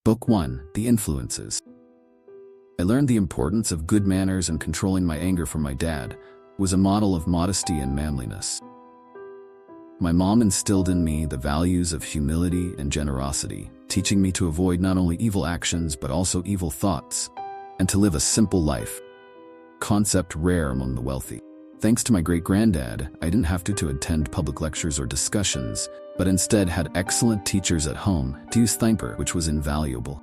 Book 1, The Influences. I learned the importance of good manners and controlling my anger from my dad, who was a model of modesty and manliness. My mom instilled in me the values of humility and generosity, teaching me to avoid not only evil actions but also evil thoughts, and to live a simple life, concept rare among the wealthy. Thanks to my great-granddad, I didn't have to attend public lectures or discussions, but instead had excellent teachers at home to use Thymper, which was invaluable.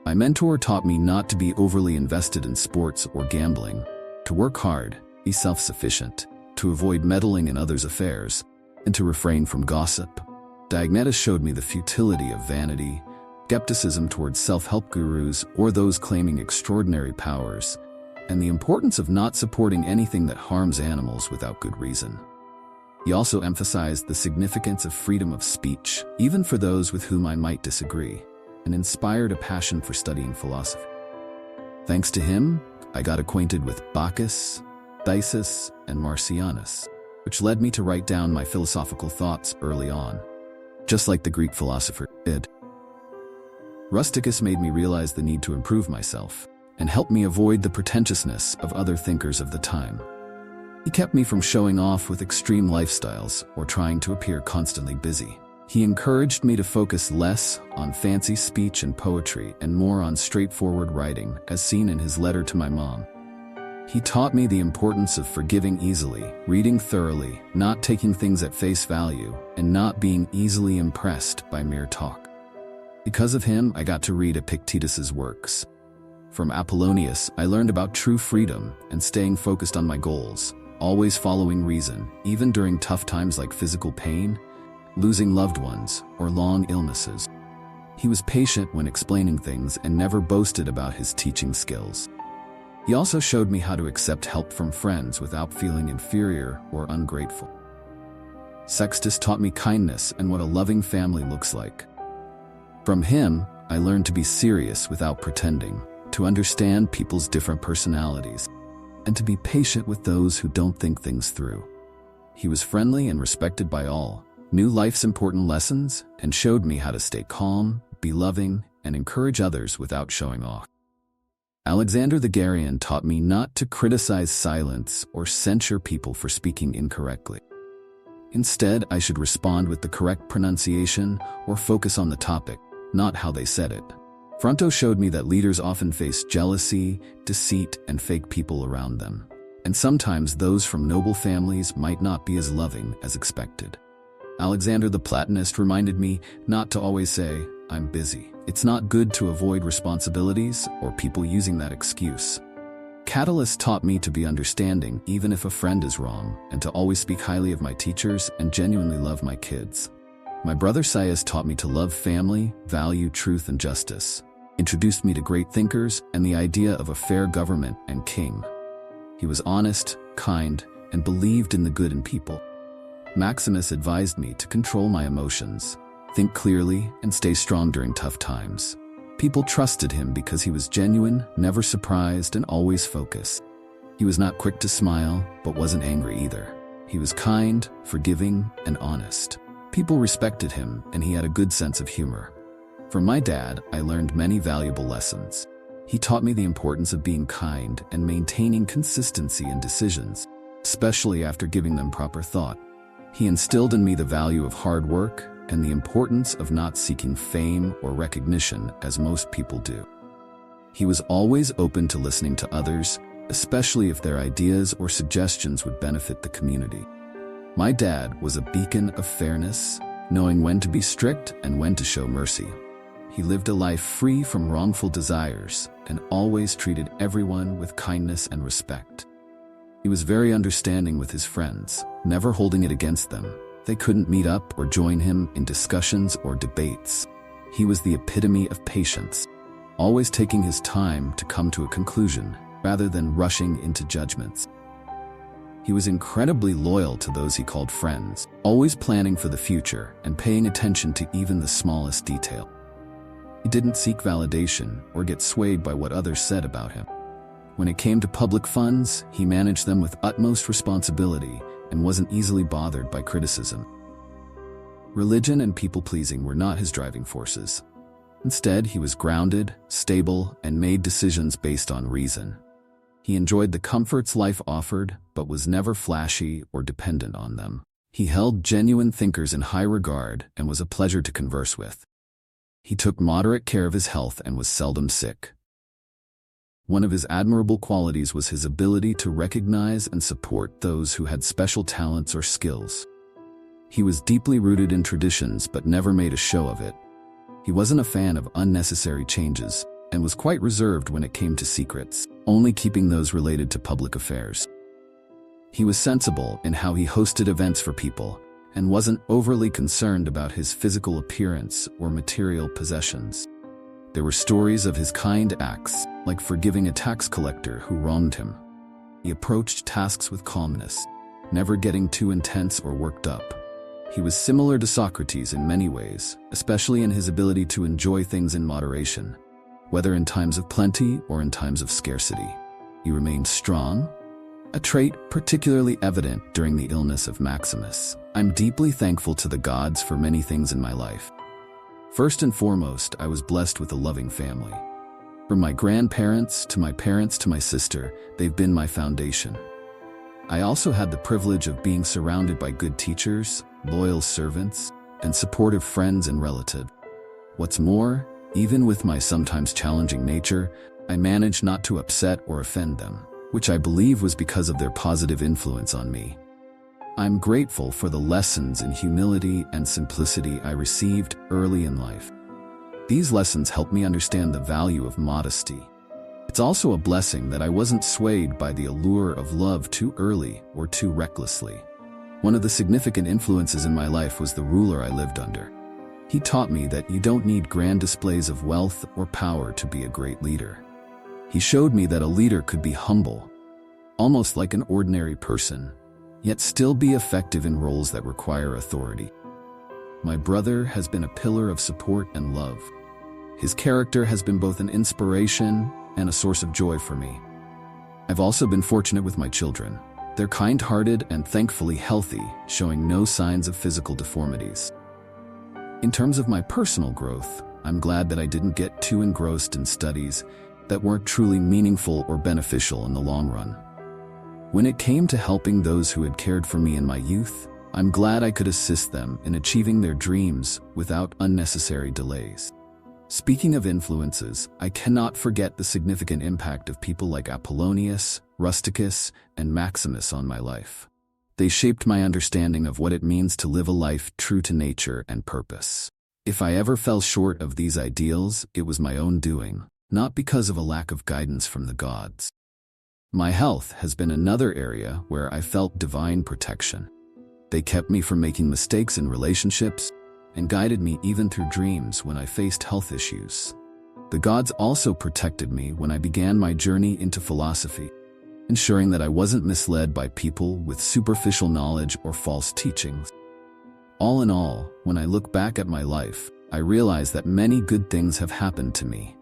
My mentor taught me not to be overly invested in sports or gambling, to work hard, be self-sufficient, to avoid meddling in others' affairs, and to refrain from gossip. Diognetus showed me the futility of vanity, skepticism towards self-help gurus or those claiming extraordinary powers, and the importance of not supporting anything that harms animals without good reason. He also emphasized the significance of freedom of speech, even for those with whom I might disagree, and inspired a passion for studying philosophy. Thanks to him, I got acquainted with Bacchus, Thesis, and Marcianus, which led me to write down my philosophical thoughts early on, just like the Greek philosopher did. Rusticus made me realize the need to improve myself, and helped me avoid the pretentiousness of other thinkers of the time. He kept me from showing off with extreme lifestyles or trying to appear constantly busy. He encouraged me to focus less on fancy speech and poetry and more on straightforward writing, as seen in his letter to my mom. He taught me the importance of forgiving easily, reading thoroughly, not taking things at face value, and not being easily impressed by mere talk. Because of him, I got to read Epictetus's works. From Apollonius, I learned about true freedom and staying focused on my goals, always following reason, even during tough times like physical pain, losing loved ones, or long illnesses. He was patient when explaining things and never boasted about his teaching skills. He also showed me how to accept help from friends without feeling inferior or ungrateful. Sextus taught me kindness and what a loving family looks like. From him, I learned to be serious without pretending, to understand people's different personalities, and to be patient with those who don't think things through. He was friendly and respected by all, knew life's important lessons, and showed me how to stay calm, be loving, and encourage others without showing off. Alexander the Garian taught me not to criticize silence or censure people for speaking incorrectly. Instead, I should respond with the correct pronunciation or focus on the topic, not how they said it. Fronto showed me that leaders often face jealousy, deceit, and fake people around them, and sometimes those from noble families might not be as loving as expected. Alexander the Platonist reminded me not to always say, "I'm busy." It's not good to avoid responsibilities or people using that excuse. Catullus taught me to be understanding even if a friend is wrong, and to always speak highly of my teachers and genuinely love my kids. My brother Sias taught me to love family, value truth and justice, introduced me to great thinkers and the idea of a fair government and king. He was honest, kind, and believed in the good in people. Maximus advised me to control my emotions, think clearly, and stay strong during tough times. People trusted him because he was genuine, never surprised, and always focused. He was not quick to smile, but wasn't angry either. He was kind, forgiving, and honest. People respected him, and he had a good sense of humor. From my dad, I learned many valuable lessons. He taught me the importance of being kind and maintaining consistency in decisions, especially after giving them proper thought. He instilled in me the value of hard work and the importance of not seeking fame or recognition as most people do. He was always open to listening to others, especially if their ideas or suggestions would benefit the community. My dad was a beacon of fairness, knowing when to be strict and when to show mercy. He lived a life free from wrongful desires and always treated everyone with kindness and respect. He was very understanding with his friends, never holding it against them. They couldn't meet up or join him in discussions or debates. He was the epitome of patience, always taking his time to come to a conclusion rather than rushing into judgments. He was incredibly loyal to those he called friends, always planning for the future and paying attention to even the smallest detail. He didn't seek validation or get swayed by what others said about him. When it came to public funds, he managed them with utmost responsibility and wasn't easily bothered by criticism. Religion and people-pleasing were not his driving forces. Instead, he was grounded, stable, and made decisions based on reason. He enjoyed the comforts life offered, but was never flashy or dependent on them. He held genuine thinkers in high regard and was a pleasure to converse with. He took moderate care of his health and was seldom sick. One of his admirable qualities was his ability to recognize and support those who had special talents or skills. He was deeply rooted in traditions but never made a show of it. He wasn't a fan of unnecessary changes and was quite reserved when it came to secrets, only keeping those related to public affairs. He was sensible in how he hosted events for people and wasn't overly concerned about his physical appearance or material possessions. There were stories of his kind acts, like forgiving a tax collector who wronged him. He approached tasks with calmness, never getting too intense or worked up. He was similar to Socrates in many ways, especially in his ability to enjoy things in moderation, whether in times of plenty or in times of scarcity. He remained strong, a trait particularly evident during the illness of Maximus. I'm deeply thankful to the gods for many things in my life. First and foremost, I was blessed with a loving family. From my grandparents to my parents to my sister, they've been my foundation. I also had the privilege of being surrounded by good teachers, loyal servants, and supportive friends and relatives. What's more, even with my sometimes challenging nature, I managed not to upset or offend them, which I believe was because of their positive influence on me. I'm grateful for the lessons in humility and simplicity I received early in life. These lessons helped me understand the value of modesty. It's also a blessing that I wasn't swayed by the allure of love too early or too recklessly. One of the significant influences in my life was the ruler I lived under. He taught me that you don't need grand displays of wealth or power to be a great leader. He showed me that a leader could be humble, almost like an ordinary person, yet still be effective in roles that require authority. My brother has been a pillar of support and love. His character has been both an inspiration and a source of joy for me. I've also been fortunate with my children. They're kind-hearted and thankfully healthy, showing no signs of physical deformities. In terms of my personal growth, I'm glad that I didn't get too engrossed in studies that weren't truly meaningful or beneficial in the long run. When it came to helping those who had cared for me in my youth, I'm glad I could assist them in achieving their dreams without unnecessary delays. Speaking of influences, I cannot forget the significant impact of people like Apollonius, Rusticus, and Maximus on my life. They shaped my understanding of what it means to live a life true to nature and purpose. If I ever fell short of these ideals, it was my own doing, not because of a lack of guidance from the gods. My health has been another area where I felt divine protection. They kept me from making mistakes in relationships and guided me even through dreams when I faced health issues. The gods also protected me when I began my journey into philosophy, ensuring that I wasn't misled by people with superficial knowledge or false teachings. All in all, when I look back at my life, I realize that many good things have happened to me.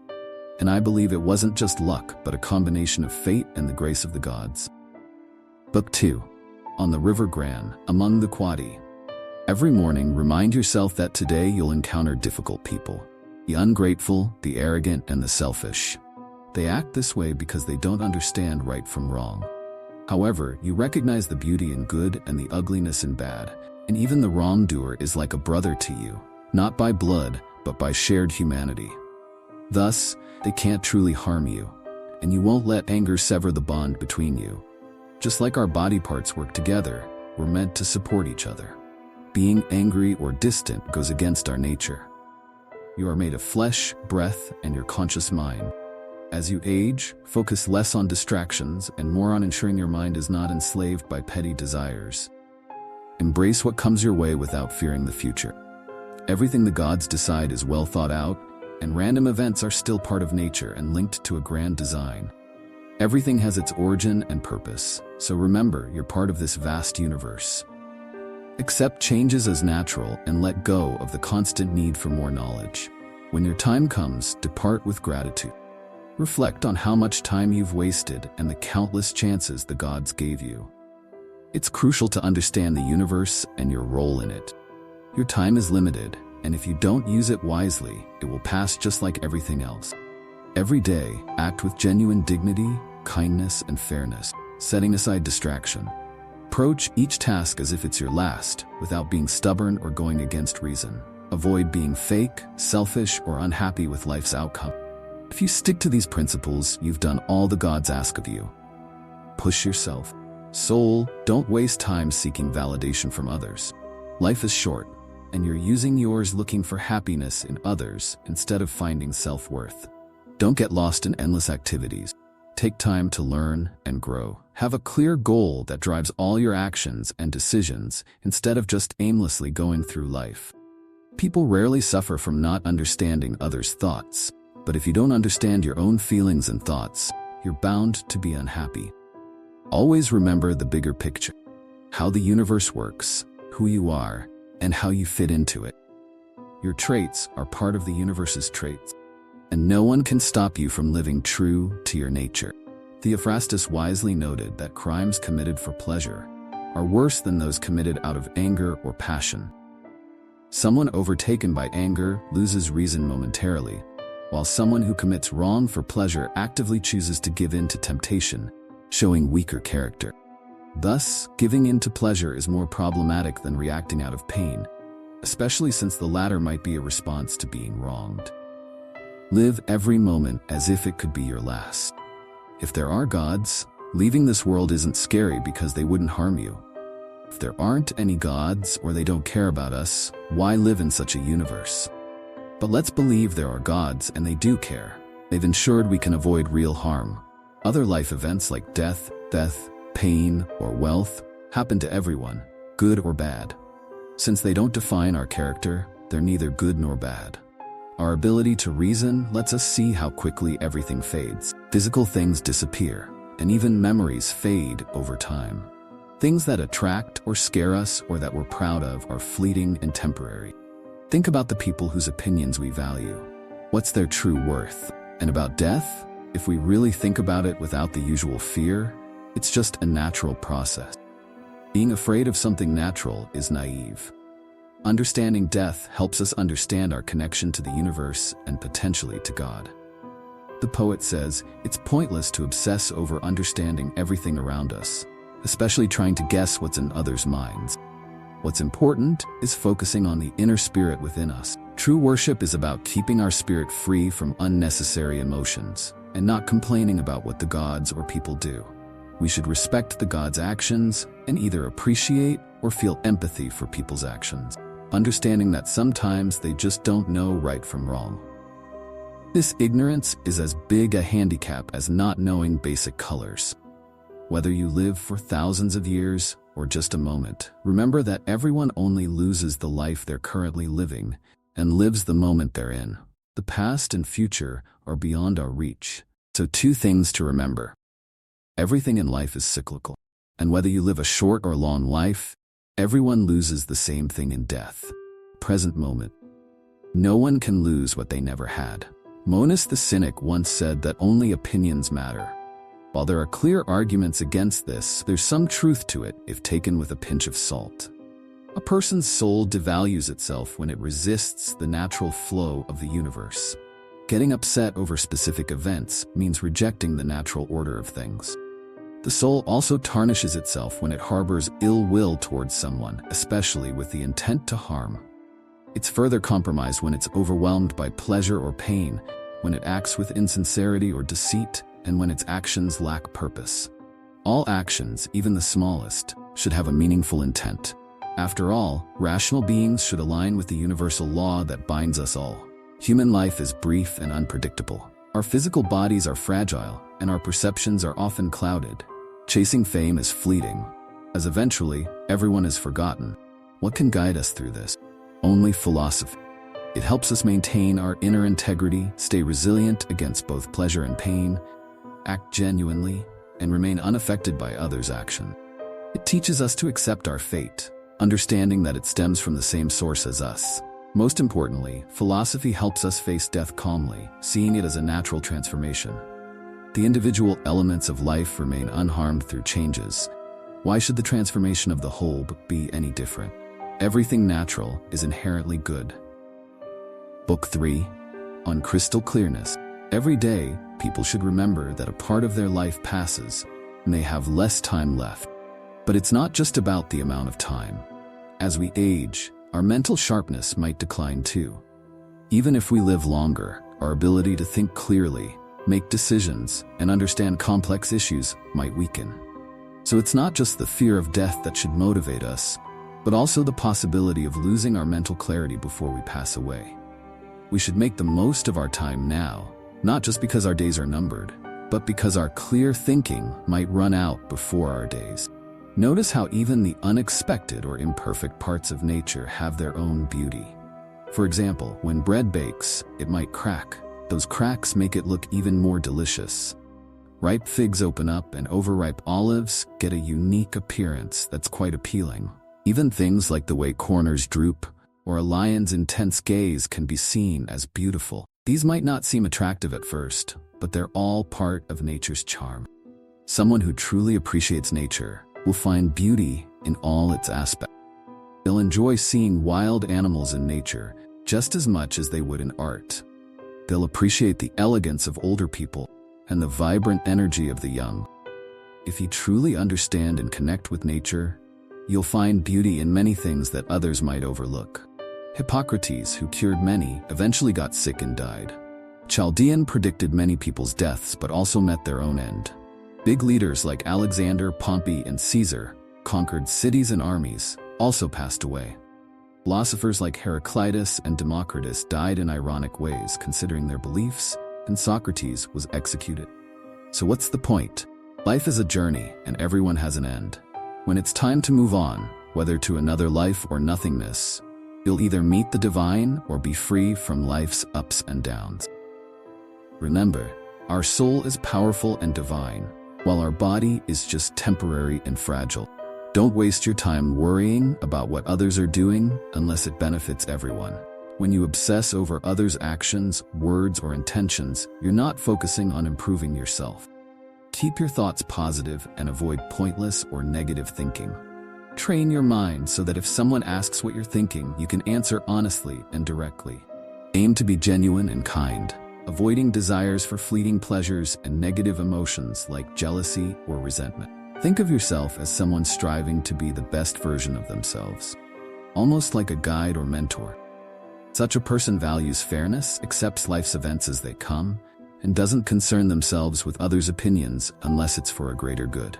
And I believe it wasn't just luck, but a combination of fate and the grace of the gods. Book 2. On the River Gran, Among the Quadi. Every morning, remind yourself that today you'll encounter difficult people. The ungrateful, the arrogant, and the selfish. They act this way because they don't understand right from wrong. However, you recognize the beauty in good and the ugliness in bad, and even the wrongdoer is like a brother to you, not by blood, but by shared humanity. Thus, they can't truly harm you, and you won't let anger sever the bond between you. Just like our body parts work together, we're meant to support each other. Being angry or distant goes against our nature. You are made of flesh, breath, and your conscious mind. As you age, focus less on distractions and more on ensuring your mind is not enslaved by petty desires. Embrace what comes your way without fearing the future. Everything the gods decide is well thought out, and random events are still part of nature and linked to a grand design. Everything has its origin and purpose, so remember you're part of this vast universe. Accept changes as natural and let go of the constant need for more knowledge. When your time comes, depart with gratitude. Reflect on how much time you've wasted and the countless chances the gods gave you. It's crucial to understand the universe and your role in it. Your time is limited, and if you don't use it wisely, it will pass just like everything else. Every day, act with genuine dignity, kindness, and fairness, setting aside distraction. Approach each task as if it's your last, without being stubborn or going against reason. Avoid being fake, selfish, or unhappy with life's outcome. If you stick to these principles, you've done all the gods ask of you. Push yourself. Soul, don't waste time seeking validation from others. Life is short, and you're using yours looking for happiness in others instead of finding self-worth. Don't get lost in endless activities. Take time to learn and grow. Have a clear goal that drives all your actions and decisions instead of just aimlessly going through life. People rarely suffer from not understanding others' thoughts, but if you don't understand your own feelings and thoughts, you're bound to be unhappy. Always remember the bigger picture: how the universe works, who you are, and how you fit into it. Your traits are part of the universe's traits, and no one can stop you from living true to your nature. Theophrastus wisely noted that crimes committed for pleasure are worse than those committed out of anger or passion. Someone overtaken by anger loses reason momentarily, while someone who commits wrong for pleasure actively chooses to give in to temptation, showing weaker character. Thus, giving in to pleasure is more problematic than reacting out of pain, especially since the latter might be a response to being wronged. Live every moment as if it could be your last. If there are gods, leaving this world isn't scary because they wouldn't harm you. If there aren't any gods or they don't care about us, why live in such a universe? But let's believe there are gods and they do care. They've ensured we can avoid real harm. Other life events like death, pain, or wealth happen to everyone, good or bad. Since they don't define our character, they're neither good nor bad. Our ability to reason lets us see how quickly everything fades. Physical things disappear, and even memories fade over time. Things that attract or scare us or that we're proud of are fleeting and temporary. Think about the people whose opinions we value. What's their true worth? And about death, if we really think about it without the usual fear, it's just a natural process. Being afraid of something natural is naive. Understanding death helps us understand our connection to the universe and potentially to God. The poet says, it's pointless to obsess over understanding everything around us, especially trying to guess what's in others' minds. What's important is focusing on the inner spirit within us. True worship is about keeping our spirit free from unnecessary emotions and not complaining about what the gods or people do. We should respect the gods' actions and either appreciate or feel empathy for people's actions, understanding that sometimes they just don't know right from wrong. This ignorance is as big a handicap as not knowing basic colors. Whether you live for thousands of years or just a moment, remember that everyone only loses the life they're currently living and lives the moment they're in. The past and future are beyond our reach. So 2 things to remember. Everything in life is cyclical, and whether you live a short or long life, everyone loses the same thing in death. Present moment. No one can lose what they never had. Monas the Cynic once said that only opinions matter. While there are clear arguments against this, there's some truth to it if taken with a pinch of salt. A person's soul devalues itself when it resists the natural flow of the universe. Getting upset over specific events means rejecting the natural order of things. The soul also tarnishes itself when it harbors ill will towards someone, especially with the intent to harm. It's further compromised when it's overwhelmed by pleasure or pain, when it acts with insincerity or deceit, and when its actions lack purpose. All actions, even the smallest, should have a meaningful intent. After all, rational beings should align with the universal law that binds us all. Human life is brief and unpredictable. Our physical bodies are fragile, and our perceptions are often clouded. Chasing fame is fleeting, as eventually, everyone is forgotten. What can guide us through this? Only philosophy. It helps us maintain our inner integrity, stay resilient against both pleasure and pain, act genuinely, and remain unaffected by others' action. It teaches us to accept our fate, understanding that it stems from the same source as us. Most importantly, philosophy helps us face death calmly, seeing it as a natural transformation. The individual elements of life remain unharmed through changes. Why should the transformation of the whole be any different? Everything natural is inherently good. Book 3, on crystal clearness. Every day, people should remember that a part of their life passes, and they have less time left. But it's not just about the amount of time. As we age, our mental sharpness might decline too. Even if we live longer, our ability to think clearly, make decisions, and understand complex issues might weaken. So it's not just the fear of death that should motivate us, but also the possibility of losing our mental clarity before we pass away. We should make the most of our time now, not just because our days are numbered, but because our clear thinking might run out before our days. Notice how even the unexpected or imperfect parts of nature have their own beauty. For example, when bread bakes, it might crack. Those cracks make it look even more delicious. Ripe figs open up and overripe olives get a unique appearance that's quite appealing. Even things like the way corners droop or a lion's intense gaze can be seen as beautiful. These might not seem attractive at first, but they're all part of nature's charm. Someone who truly appreciates nature will find beauty in all its aspects. They'll enjoy seeing wild animals in nature just as much as they would in art. They'll appreciate the elegance of older people and the vibrant energy of the young. If you truly understand and connect with nature, you'll find beauty in many things that others might overlook. Hippocrates, who cured many, eventually got sick and died. Chaldean predicted many people's deaths but also met their own end. Big leaders like Alexander, Pompey, and Caesar conquered cities and armies, also passed away. Philosophers like Heraclitus and Democritus died in ironic ways considering their beliefs, and Socrates was executed. So what's the point? Life is a journey, and everyone has an end. When it's time to move on, whether to another life or nothingness, you'll either meet the divine or be free from life's ups and downs. Remember, our soul is powerful and divine, while our body is just temporary and fragile. Don't waste your time worrying about what others are doing unless it benefits everyone. When you obsess over others' actions, words, or intentions, you're not focusing on improving yourself. Keep your thoughts positive and avoid pointless or negative thinking. Train your mind so that if someone asks what you're thinking, you can answer honestly and directly. Aim to be genuine and kind, avoiding desires for fleeting pleasures and negative emotions like jealousy or resentment. Think of yourself as someone striving to be the best version of themselves, almost like a guide or mentor. Such a person values fairness, accepts life's events as they come, and doesn't concern themselves with others' opinions unless it's for a greater good.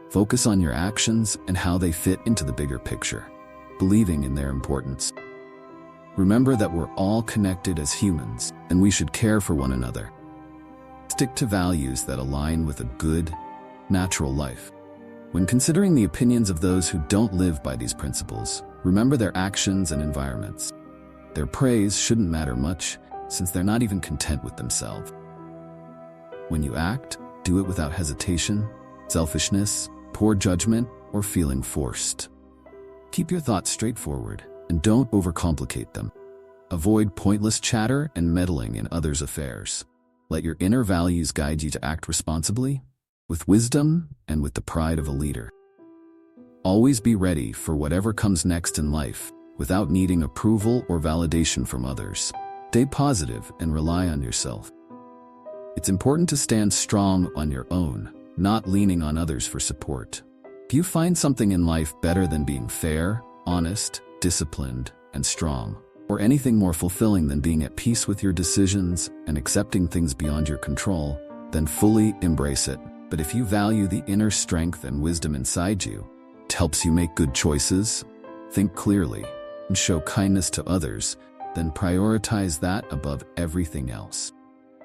Focus on your actions and how they fit into the bigger picture, believing in their importance. Remember that we're all connected as humans, and we should care for one another. Stick to values that align with a good, natural life. When considering the opinions of those who don't live by these principles, remember their actions and environments. Their praise shouldn't matter much, since they're not even content with themselves. When you act, do it without hesitation, selfishness, poor judgment, or feeling forced. Keep your thoughts straightforward, and don't overcomplicate them. Avoid pointless chatter and meddling in others' affairs. Let your inner values guide you to act responsibly, with wisdom, and with the pride of a leader. Always be ready for whatever comes next in life, without needing approval or validation from others. Stay positive and rely on yourself. It's important to stand strong on your own, not leaning on others for support. If you find something in life better than being fair, honest, disciplined, and strong, or anything more fulfilling than being at peace with your decisions and accepting things beyond your control, then fully embrace it. But if you value the inner strength and wisdom inside you, it helps you make good choices, think clearly, and show kindness to others, then prioritize that above everything else.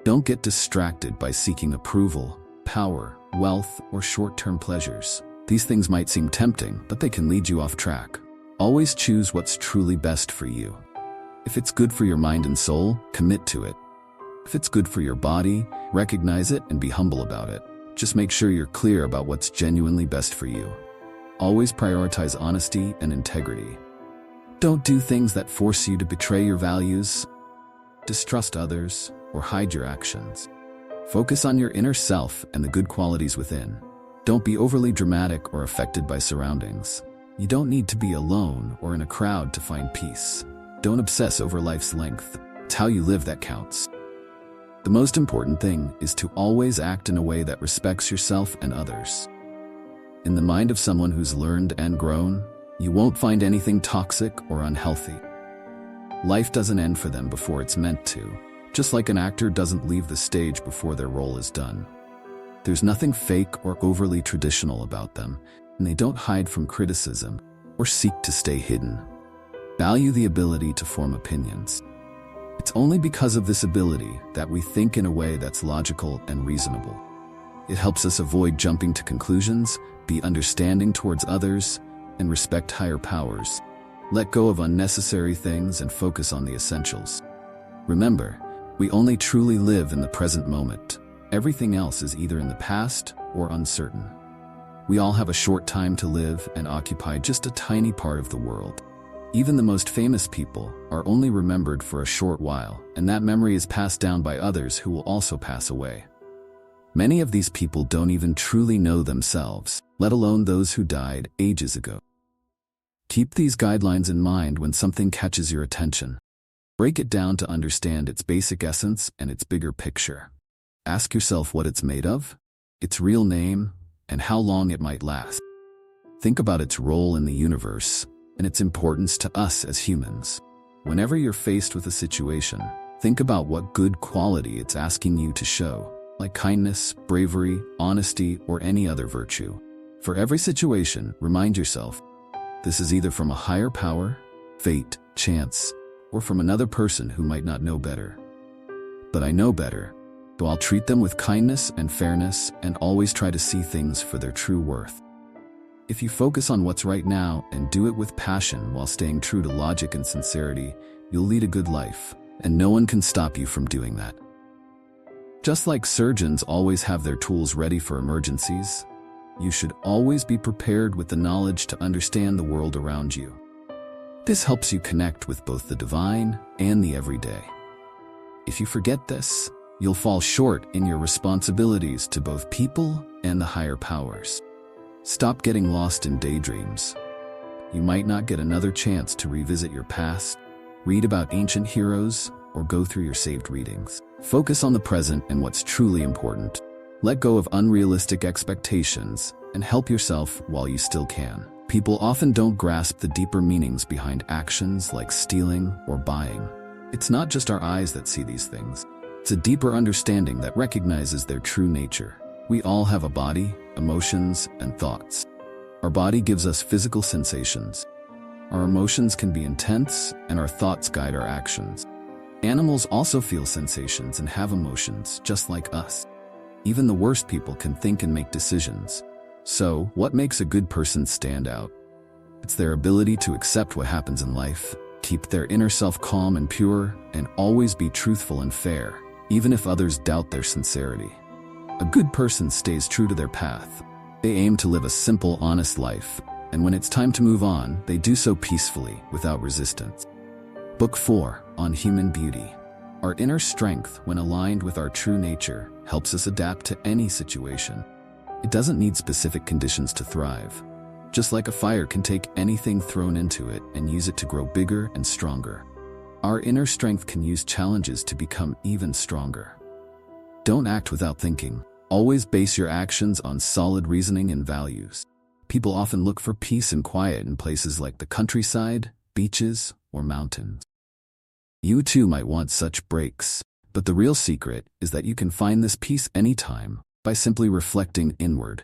Don't get distracted by seeking approval, power, wealth, or short-term pleasures. These things might seem tempting, but they can lead you off track. Always choose what's truly best for you. If it's good for your mind and soul, commit to it. If it's good for your body, recognize it and be humble about it. Just make sure you're clear about what's genuinely best for you. Always prioritize honesty and integrity. Don't do things that force you to betray your values, distrust others, or hide your actions. Focus on your inner self and the good qualities within. Don't be overly dramatic or affected by surroundings. You don't need to be alone or in a crowd to find peace. Don't obsess over life's length. It's how you live that counts. The most important thing is to always act in a way that respects yourself and others. In the mind of someone who's learned and grown, you won't find anything toxic or unhealthy. Life doesn't end for them before it's meant to, just like an actor doesn't leave the stage before their role is done. There's nothing fake or overly traditional about them, and they don't hide from criticism or seek to stay hidden. Value the ability to form opinions. It's only because of this ability that we think in a way that's logical and reasonable. It helps us avoid jumping to conclusions, be understanding towards others, and respect higher powers. Let go of unnecessary things and focus on the essentials. Remember, we only truly live in the present moment. Everything else is either in the past or uncertain. We all have a short time to live and occupy just a tiny part of the world. Even the most famous people are only remembered for a short while, and that memory is passed down by others who will also pass away. Many of these people don't even truly know themselves, let alone those who died ages ago. Keep these guidelines in mind when something catches your attention. Break it down to understand its basic essence and its bigger picture. Ask yourself what it's made of, its real name, and how long it might last. Think about its role in the universe and its importance to us as humans. Whenever you're faced with a situation, think about what good quality it's asking you to show, like kindness, bravery, honesty, or any other virtue. For every situation, remind yourself, this is either from a higher power, fate, chance, or from another person who might not know better. But I know better, so I'll treat them with kindness and fairness and always try to see things for their true worth. If you focus on what's right now and do it with passion while staying true to logic and sincerity, you'll lead a good life, and no one can stop you from doing that. Just like surgeons always have their tools ready for emergencies, you should always be prepared with the knowledge to understand the world around you. This helps you connect with both the divine and the everyday. If you forget this, you'll fall short in your responsibilities to both people and the higher powers. Stop getting lost in daydreams. You might not get another chance to revisit your past, read about ancient heroes, or go through your saved readings. Focus on the present and what's truly important. Let go of unrealistic expectations and help yourself while you still can. People often don't grasp the deeper meanings behind actions like stealing or buying. It's not just our eyes that see these things. It's a deeper understanding that recognizes their true nature. We all have a body, emotions, and thoughts. Our body gives us physical sensations. Our emotions can be intense, and our thoughts guide our actions. Animals also feel sensations and have emotions, just like us. Even the worst people can think and make decisions. So, what makes a good person stand out? It's their ability to accept what happens in life, keep their inner self calm and pure, and always be truthful and fair, even if others doubt their sincerity. A good person stays true to their path. They aim to live a simple, honest life, and when it's time to move on, they do so peacefully, without resistance. Book 4, on human beauty. Our inner strength, when aligned with our true nature, helps us adapt to any situation. It doesn't need specific conditions to thrive. Just like a fire can take anything thrown into it and use it to grow bigger and stronger. Our inner strength can use challenges to become even stronger. Don't act without thinking. Always base your actions on solid reasoning and values. People often look for peace and quiet in places like the countryside, beaches, or mountains. You too might want such breaks, but the real secret is that you can find this peace anytime by simply reflecting inward.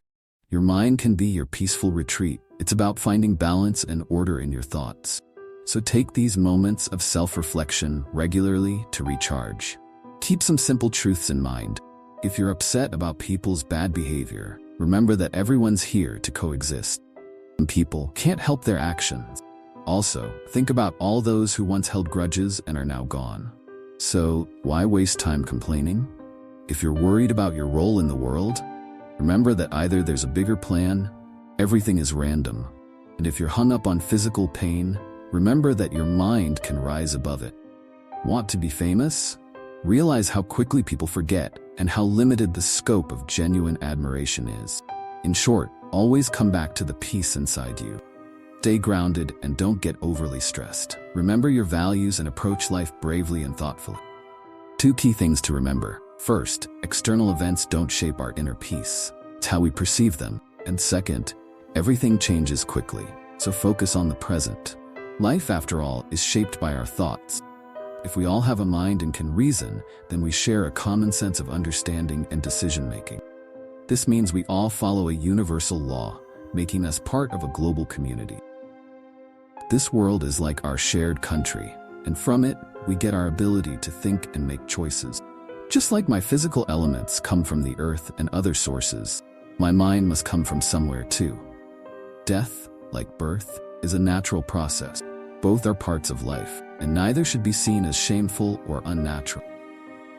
Your mind can be your peaceful retreat. It's about finding balance and order in your thoughts. So take these moments of self-reflection regularly to recharge. Keep some simple truths in mind. If you're upset about people's bad behavior, remember that everyone's here to coexist. Some people can't help their actions. Also, think about all those who once held grudges and are now gone. So, why waste time complaining? If you're worried about your role in the world, remember that either there's a bigger plan, everything is random, and if you're hung up on physical pain, remember that your mind can rise above it. Want to be famous? Realize how quickly people forget and how limited the scope of genuine admiration is. In short, always come back to the peace inside you. Stay grounded and don't get overly stressed. Remember your values and approach life bravely and thoughtfully. 2 key things to remember. First, external events don't shape our inner peace. It's how we perceive them. And second, everything changes quickly, so focus on the present. Life, after all, is shaped by our thoughts. If we all have a mind and can reason, then we share a common sense of understanding and decision-making. This means we all follow a universal law, making us part of a global community. This world is like our shared country, and from it, we get our ability to think and make choices. Just like my physical elements come from the earth and other sources, my mind must come from somewhere too. Death, like birth, is a natural process. Both are parts of life, and neither should be seen as shameful or unnatural.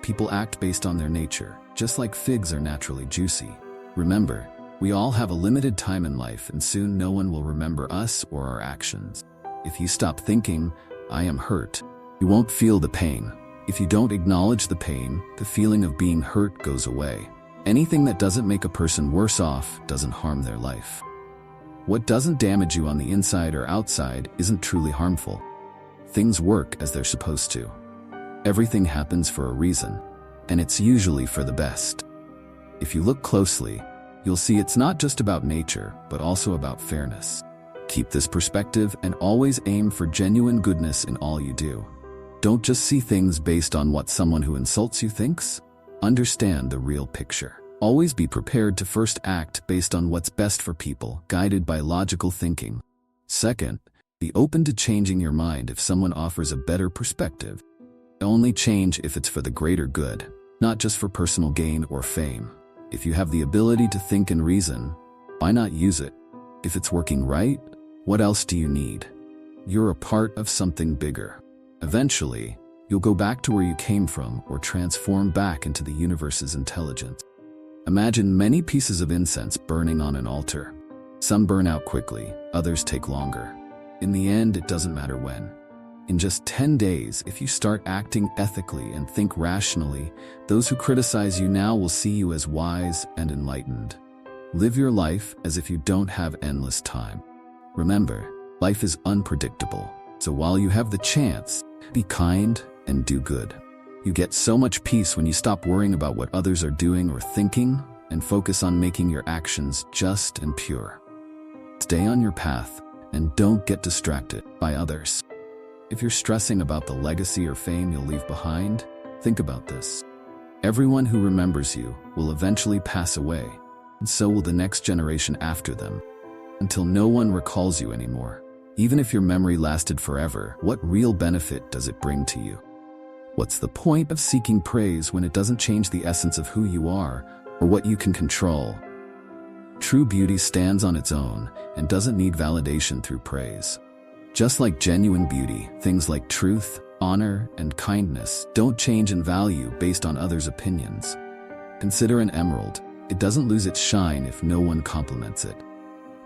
People act based on their nature, just like figs are naturally juicy. Remember, we all have a limited time in life, and soon no one will remember us or our actions. If you stop thinking, "I am hurt," you won't feel the pain. If you don't acknowledge the pain, the feeling of being hurt goes away. Anything that doesn't make a person worse off doesn't harm their life. What doesn't damage you on the inside or outside isn't truly harmful. Things work as they're supposed to. Everything happens for a reason, and it's usually for the best. If you look closely, you'll see it's not just about nature, but also about fairness. Keep this perspective and always aim for genuine goodness in all you do. Don't just see things based on what someone who insults you thinks. Understand the real picture. Always be prepared to first act based on what's best for people, guided by logical thinking. Second, be open to changing your mind if someone offers a better perspective. Only change if it's for the greater good, not just for personal gain or fame. If you have the ability to think and reason, why not use it? If it's working right, what else do you need? You're a part of something bigger. Eventually, you'll go back to where you came from or transform back into the universe's intelligence. Imagine many pieces of incense burning on an altar. Some burn out quickly, others take longer. In the end, it doesn't matter when. In just 10 days, if you start acting ethically and think rationally, those who criticize you now will see you as wise and enlightened. Live your life as if you don't have endless time. Remember, life is unpredictable, so while you have the chance, be kind and do good. You get so much peace when you stop worrying about what others are doing or thinking and focus on making your actions just and pure. Stay on your path and don't get distracted by others. If you're stressing about the legacy or fame you'll leave behind, think about this. Everyone who remembers you will eventually pass away, and so will the next generation after them, until no one recalls you anymore. Even if your memory lasted forever, what real benefit does it bring to you? What's the point of seeking praise when it doesn't change the essence of who you are or what you can control? True beauty stands on its own and doesn't need validation through praise. Just like genuine beauty, things like truth, honor, and kindness don't change in value based on others' opinions. Consider an emerald. It doesn't lose its shine if no one compliments it.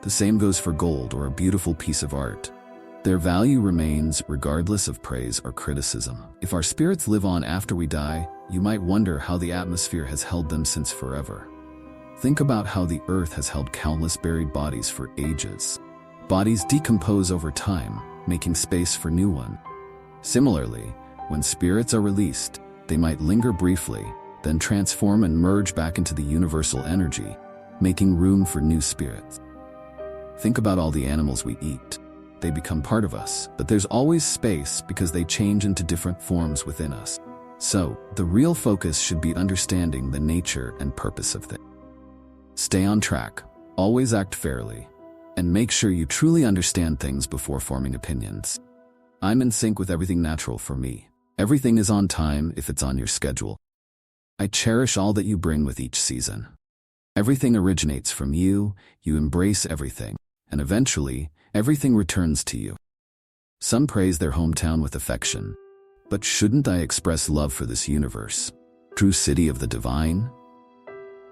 The same goes for gold or a beautiful piece of art. Their value remains regardless of praise or criticism. If our spirits live on after we die, you might wonder how the atmosphere has held them since forever. Think about how the earth has held countless buried bodies for ages. Bodies decompose over time, making space for new ones. Similarly, when spirits are released, they might linger briefly, then transform and merge back into the universal energy, making room for new spirits. Think about all the animals we eat. They become part of us, but there's always space because they change into different forms within us. So, the real focus should be understanding the nature and purpose of things. Stay on track, always act fairly, and make sure you truly understand things before forming opinions. I'm in sync with everything natural for me. Everything is on time if it's on your schedule. I cherish all that you bring with each season. Everything originates from you, you embrace everything, and eventually, everything returns to you. Some praise their hometown with affection, but shouldn't I express love for this universe, true city of the divine?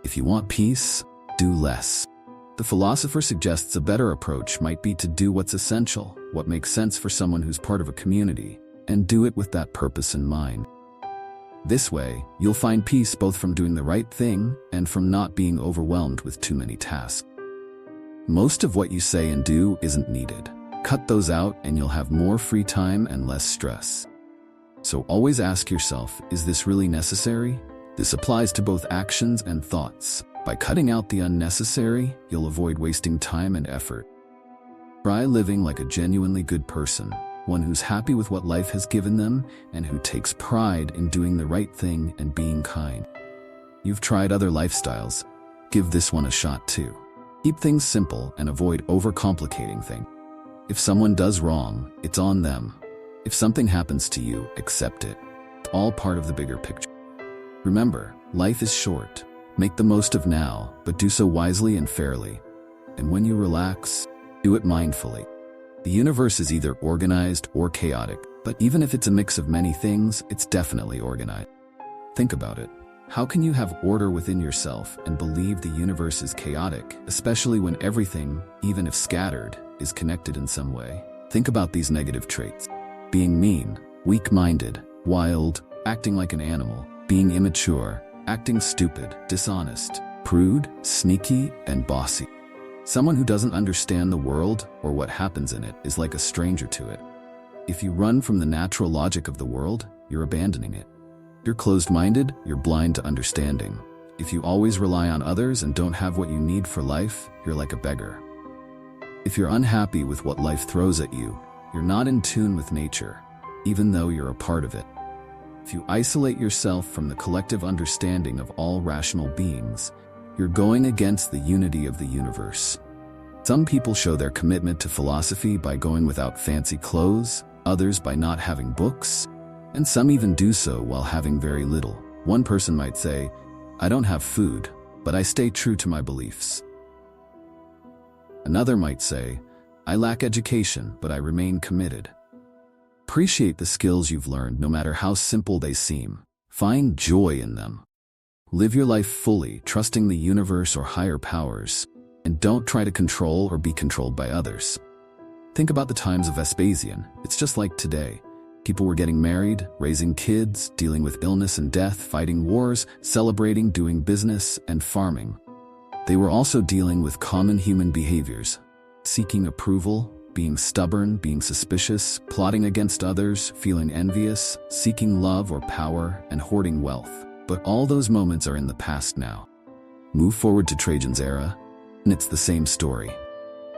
If you want peace, do less. The philosopher suggests a better approach might be to do what's essential, what makes sense for someone who's part of a community, and do it with that purpose in mind. This way, you'll find peace both from doing the right thing and from not being overwhelmed with too many tasks. Most of what you say and do isn't needed. Cut those out and you'll have more free time and less stress. So always ask yourself, is this really necessary? This applies to both actions and thoughts. By cutting out the unnecessary, you'll avoid wasting time and effort. Try living like a genuinely good person, one who's happy with what life has given them and who takes pride in doing the right thing and being kind. You've tried other lifestyles. Give this one a shot too. Keep things simple and avoid overcomplicating things. If someone does wrong, it's on them. If something happens to you, accept it. It's all part of the bigger picture. Remember, life is short. Make the most of now, but do so wisely and fairly. And when you relax, do it mindfully. The universe is either organized or chaotic, but even if it's a mix of many things, it's definitely organized. Think about it. How can you have order within yourself and believe the universe is chaotic, especially when everything, even if scattered, is connected in some way? Think about these negative traits. Being mean, weak-minded, wild, acting like an animal, being immature, acting stupid, dishonest, prude, sneaky, and bossy. Someone who doesn't understand the world or what happens in it is like a stranger to it. If you run from the natural logic of the world, you're abandoning it. You're closed-minded, you're blind to understanding. If you always rely on others and don't have what you need for life, you're like a beggar. If you're unhappy with what life throws at you, you're not in tune with nature, even though you're a part of it. If you isolate yourself from the collective understanding of all rational beings, you're going against the unity of the universe. Some people show their commitment to philosophy by going without fancy clothes, others by not having books, and some even do so while having very little. One person might say, "I don't have food, but I stay true to my beliefs." Another might say, "I lack education, but I remain committed." Appreciate the skills you've learned no matter how simple they seem. Find joy in them. Live your life fully, trusting the universe or higher powers, and don't try to control or be controlled by others. Think about the times of Vespasian. It's just like today. People were getting married, raising kids, dealing with illness and death, fighting wars, celebrating, doing business, and farming. They were also dealing with common human behaviors, seeking approval, being stubborn, being suspicious, plotting against others, feeling envious, seeking love or power, and hoarding wealth. But all those moments are in the past now. Move forward to Trajan's era, and it's the same story.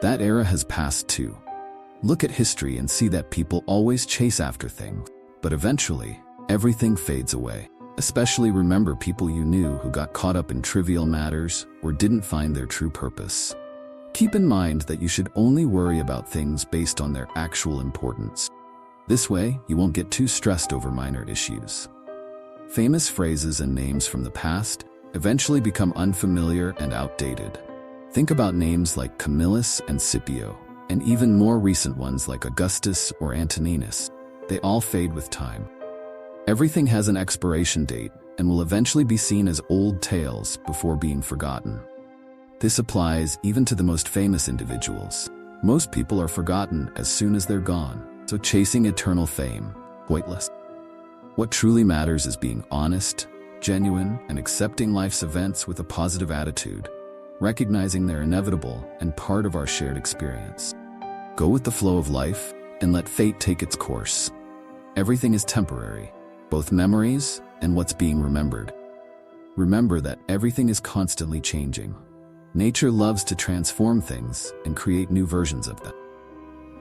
That era has passed too. Look at history and see that people always chase after things, but eventually, everything fades away. Especially remember people you knew who got caught up in trivial matters or didn't find their true purpose. Keep in mind that you should only worry about things based on their actual importance. This way, you won't get too stressed over minor issues. Famous phrases and names from the past eventually become unfamiliar and outdated. Think about names like Camillus and Scipio, and even more recent ones like Augustus or Antoninus. They all fade with time. Everything has an expiration date and will eventually be seen as old tales before being forgotten. This applies even to the most famous individuals. Most people are forgotten as soon as they're gone, so chasing eternal fame, pointless. What truly matters is being honest, genuine, and accepting life's events with a positive attitude, recognizing they're inevitable and part of our shared experience. Go with the flow of life and let fate take its course. Everything is temporary, both memories and what's being remembered. Remember that everything is constantly changing. Nature loves to transform things and create new versions of them.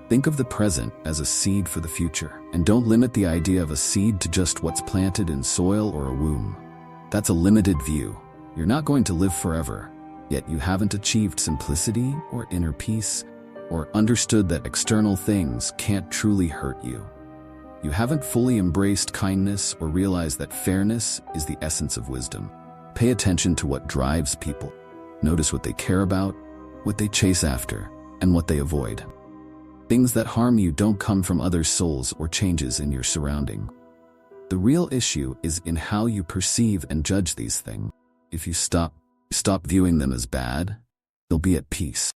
Think of the present as a seed for the future, and don't limit the idea of a seed to just what's planted in soil or a womb. That's a limited view. You're not going to live forever, yet you haven't achieved simplicity or inner peace, or understood that external things can't truly hurt you. You haven't fully embraced kindness or realized that fairness is the essence of wisdom. Pay attention to what drives people. Notice what they care about, what they chase after, and what they avoid. Things that harm you don't come from others' souls or changes in your surrounding. The real issue is in how you perceive and judge these things. If you stop viewing them as bad, you'll be at peace.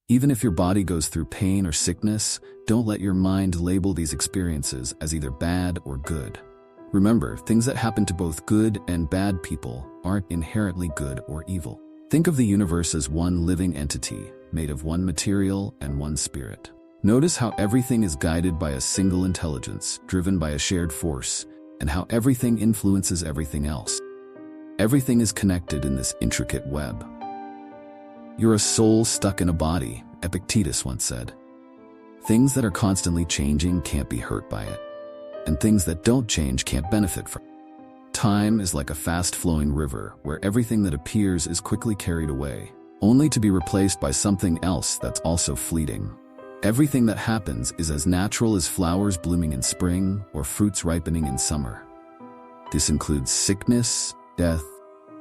Even if your body goes through pain or sickness, don't let your mind label these experiences as either bad or good. Remember, things that happen to both good and bad people aren't inherently good or evil. Think of the universe as one living entity, made of one material and one spirit. Notice how everything is guided by a single intelligence, driven by a shared force, and how everything influences everything else. Everything is connected in this intricate web. You're a soul stuck in a body, Epictetus once said. Things that are constantly changing can't be hurt by it, and things that don't change can't benefit from it. Time is like a fast-flowing river where everything that appears is quickly carried away, only to be replaced by something else that's also fleeting. Everything that happens is as natural as flowers blooming in spring or fruits ripening in summer. This includes sickness, death,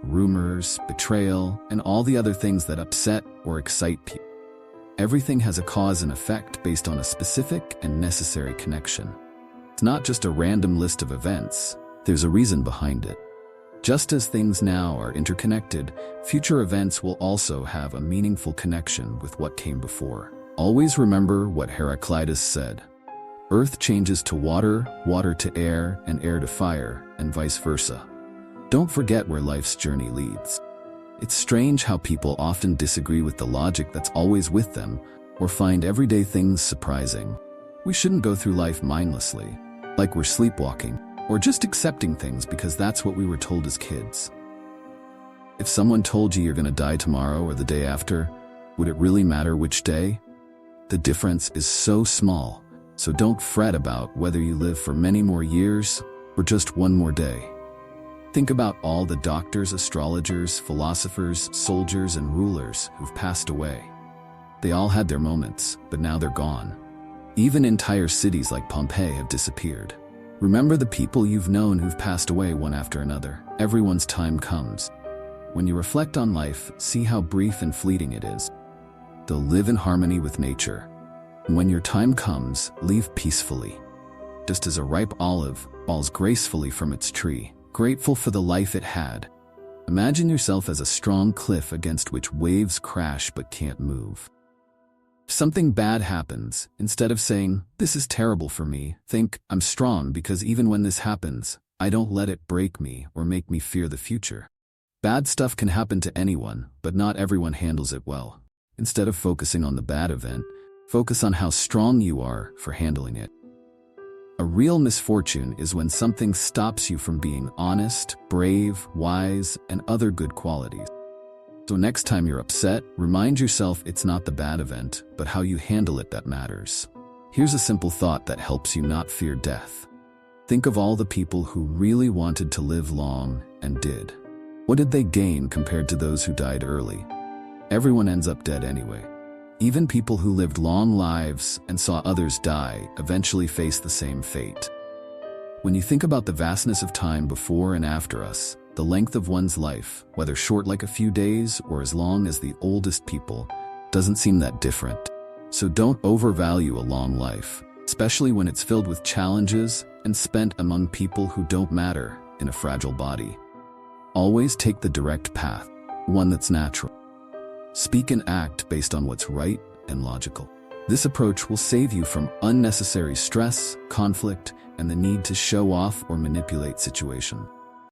rumors, betrayal, and all the other things that upset or excite people. Everything has a cause and effect based on a specific and necessary connection. It's not just a random list of events, there's a reason behind it. Just as things now are interconnected, future events will also have a meaningful connection with what came before. Always remember what Heraclitus said. Earth changes to water, water to air, and air to fire, and vice versa. Don't forget where life's journey leads. It's strange how people often disagree with the logic that's always with them, or find everyday things surprising. We shouldn't go through life mindlessly, like we're sleepwalking, or just accepting things because that's what we were told as kids. If someone told you you're going to die tomorrow or the day after, would it really matter which day? The difference is so small, so don't fret about whether you live for many more years or just one more day. Think about all the doctors, astrologers, philosophers, soldiers, and rulers who've passed away. They all had their moments, but now they're gone. Even entire cities like Pompeii have disappeared. Remember the people you've known who've passed away one after another. Everyone's time comes. When you reflect on life, see how brief and fleeting it is. They'll live in harmony with nature. And when your time comes, leave peacefully. Just as a ripe olive falls gracefully from its tree, grateful for the life it had. Imagine yourself as a strong cliff against which waves crash but can't move. If something bad happens, instead of saying, "This is terrible for me," think, "I'm strong because even when this happens, I don't let it break me or make me fear the future." Bad stuff can happen to anyone, but not everyone handles it well. Instead of focusing on the bad event, focus on how strong you are for handling it. A real misfortune is when something stops you from being honest, brave, wise, and other good qualities. So next time you're upset, remind yourself it's not the bad event, but how you handle it that matters. Here's a simple thought that helps you not fear death. Think of all the people who really wanted to live long and did. What did they gain compared to those who died early? Everyone ends up dead anyway. Even people who lived long lives and saw others die eventually face the same fate. When you think about the vastness of time before and after us, the length of one's life, whether short like a few days or as long as the oldest people, doesn't seem that different. So don't overvalue a long life, especially when it's filled with challenges and spent among people who don't matter in a fragile body. Always take the direct path, one that's natural. Speak and act based on what's right and logical. This approach will save you from unnecessary stress, conflict, and the need to show off or manipulate situations.